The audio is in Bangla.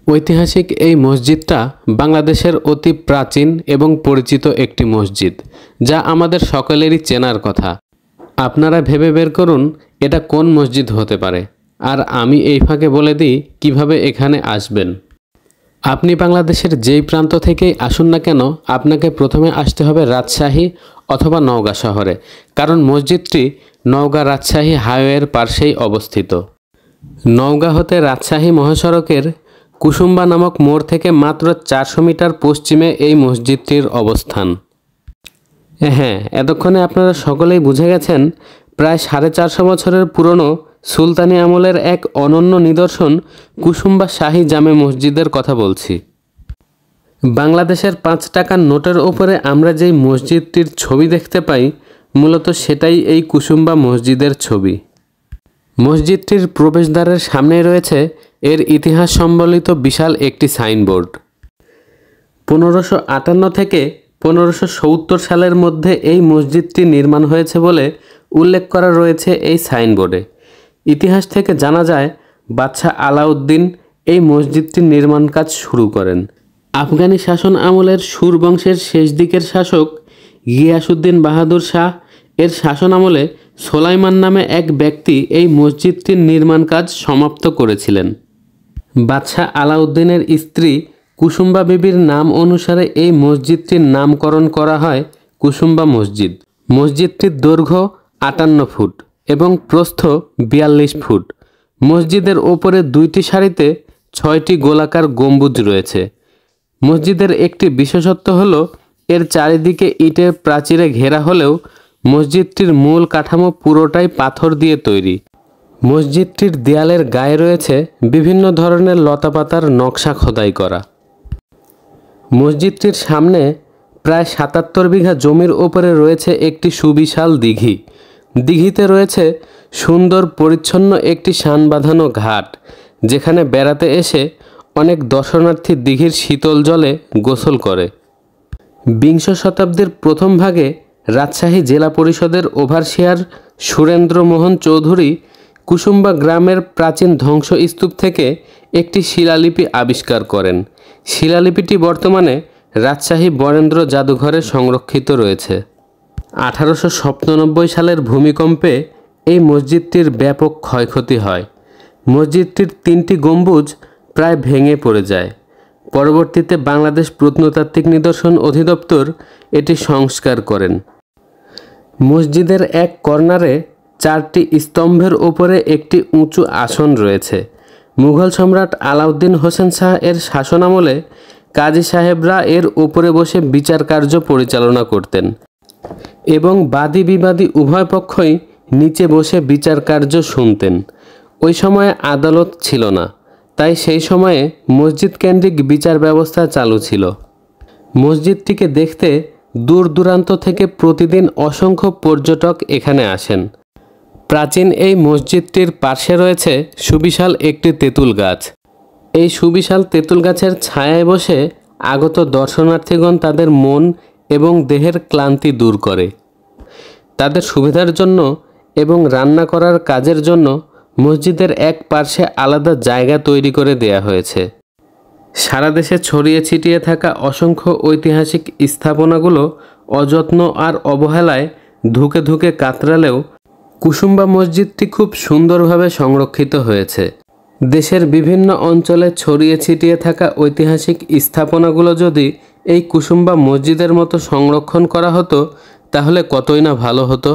ঐতিহাসিক এই মসজিদটা বাংলাদেশের অতি প্রাচীন এবং পরিচিত একটি মসজিদ, যা আমাদের সকলেরই চেনার কথা। আপনারা ভেবে বের করুন এটা কোন মসজিদ হতে পারে, আর আমি এই ফাঁকে বলে দিই কিভাবে এখানে আসবেন। আপনি বাংলাদেশের যেই প্রান্ত থেকেই আসুন না কেন, আপনাকে প্রথমে আসতে হবে রাজশাহী অথবা নওগাঁ শহরে, কারণ মসজিদটি নওগাঁ রাজশাহী হাইওয়ের পাশেই অবস্থিত। নওগাঁ হতে রাজশাহী মহাসড়কের কুসুম্বা নামক মোড় থেকে মাত্র 400 মিটার পশ্চিমে এই মসজিদটির অবস্থান। হ্যাঁ, এতক্ষণে আপনারা সকলেই বুঝে গেছেন প্রায় 450 বছরের পুরনো সুলতানি আমলের এক অনন্য নিদর্শন কুসুম্বা শাহী জামে মসজিদের কথা বলছি। বাংলাদেশের 5 টাকার নোটের ওপরে আমরা যেই মসজিদটির ছবি দেখতে পাই, মূলত সেটাই এই কুসুম্বা মসজিদের ছবি। মসজিদটির প্রবেশদ্বারের সামনে রয়েছে এর ইতিহাস সম্বলিত বিশাল একটি সাইনবোর্ড। 1558 থেকে 1570 সালের মধ্যে এই মসজিদটি নির্মাণ হয়েছে বলে উল্লেখ করা রয়েছে এই সাইনবোর্ডে। ইতিহাস থেকে জানা যায় বাদশাহ আলাউদ্দিন এই মসজিদটির নির্মাণ কাজ শুরু করেন। আফগানি শাসন আমলের সুর বংশের শেষ দিকের শাসক গিয়াসউদ্দিন বাহাদুর শাহ এর শাসন আমলে সোলাইমান নামে এক ব্যক্তি এই মসজিদটির নির্মাণ কাজ সমাপ্ত করেছিলেন। বাদশাহ আলাউদ্দিনের স্ত্রী কুসুম্বা বিবির নাম অনুসারে এই মসজিদটির নামকরণ করা হয় কুসুম্বা মসজিদ। মসজিদটির দৈর্ঘ্য 58 ফুট এবং প্রস্থ 42 ফুট। মসজিদের ওপরে 2টি সারিতে 6টি গোলাকার গম্বুজ রয়েছে। মসজিদের একটি বিশেষত্ব হল এর চারিদিকে ইটের প্রাচীরে ঘেরা হলেও মসজিদটির মূল কাঠামো পুরোটাই পাথর দিয়ে তৈরি। মসজিদটির দেয়ালের গায়ে রয়েছে বিভিন্ন ধরনের লতাপাতার নকশা খোদাই করা। মসজিদটির সামনে প্রায় 77 বিঘা জমির ওপরে রয়েছে একটি সুবিশাল দিঘি। দিঘিতে রয়েছে সুন্দর পরিচ্ছন্ন একটি শান বাঁধানো ঘাট, যেখানে বেড়াতে এসে অনেক দর্শনার্থী দিঘির শীতল জলে গোসল করে। বিংশ শতাব্দীর প্রথম ভাগে রাজশাহী জেলা পরিষদের ওভারসিয়ার সুরেন্দ্র মোহন চৌধুরী কুসুম্বা গ্রামের প্রাচীন ধ্বংসস্তূপ থেকে একটি শিলালিপি আবিষ্কার করেন। শিলালিপিটি বর্তমানে রাজশাহী বরেন্দ্র জাদুঘরে সংরক্ষিত রয়েছে। 1897 সালের ভূমিকম্পে এই মসজিদটির ব্যাপক ক্ষয়ক্ষতি হয়। মসজিদটির 3টি গম্বুজ প্রায় ভেঙে পড়ে যায়। পরবর্তীতে বাংলাদেশ প্রত্নতাত্ত্বিক নিদর্শন অধিদপ্তর এটি সংস্কার করেন। মসজিদের এক কর্নারে 4টি স্তম্ভের ওপরে একটি উঁচু আসন রয়েছে। মুঘল সম্রাট আলাউদ্দিন হোসেন শাহ এর শাসনামলে কাজী সাহেবরা এর উপরে বসে বিচার কার্য পরিচালনা করতেন এবং বাদী বিবাদী উভয় পক্ষই নিচে বসে বিচার কার্য শুনতেন। ওই সময়ে আদালত ছিল না, তাই সেই সময়ে মসজিদ কেন্দ্রিক বিচার ব্যবস্থা চালু ছিল। মসজিদটিকে দেখতে দূর দূরান্ত থেকে প্রতিদিন অসংখ্য পর্যটক এখানে আসেন। প্রাচীন এই মসজিদটির পাশে রয়েছে সুবিশাল একটি তেঁতুল গাছ। এই সুবিশাল তেঁতুল গাছের ছায়ায় বসে আগত দর্শনার্থীগণ তাদের মন এবং দেহের ক্লান্তি দূর করে। তাদের সুবিধার জন্য এবং রান্না করার কাজের জন্য মসজিদের এক পার্শ্বে আলাদা জায়গা তৈরি করে দেয়া হয়েছে। সারা দেশে ছড়িয়ে ছিটিয়ে থাকা অসংখ্য ঐতিহাসিক স্থাপনাগুলো অযত্ন আর অবহেলায় ধুকে ধুকে কাতরালেও কুসুম্বা মসজিদটি খুব সুন্দরভাবে সংরক্ষিত হয়েছে। দেশের বিভিন্ন অঞ্চলে ছড়িয়ে ছিটিয়ে থাকা ঐতিহাসিক স্থাপনাগুলো যদি এই কুসুম্বা মসজিদের মতো সংরক্ষণ করা হতো, তাহলে কতই না ভালো হতো।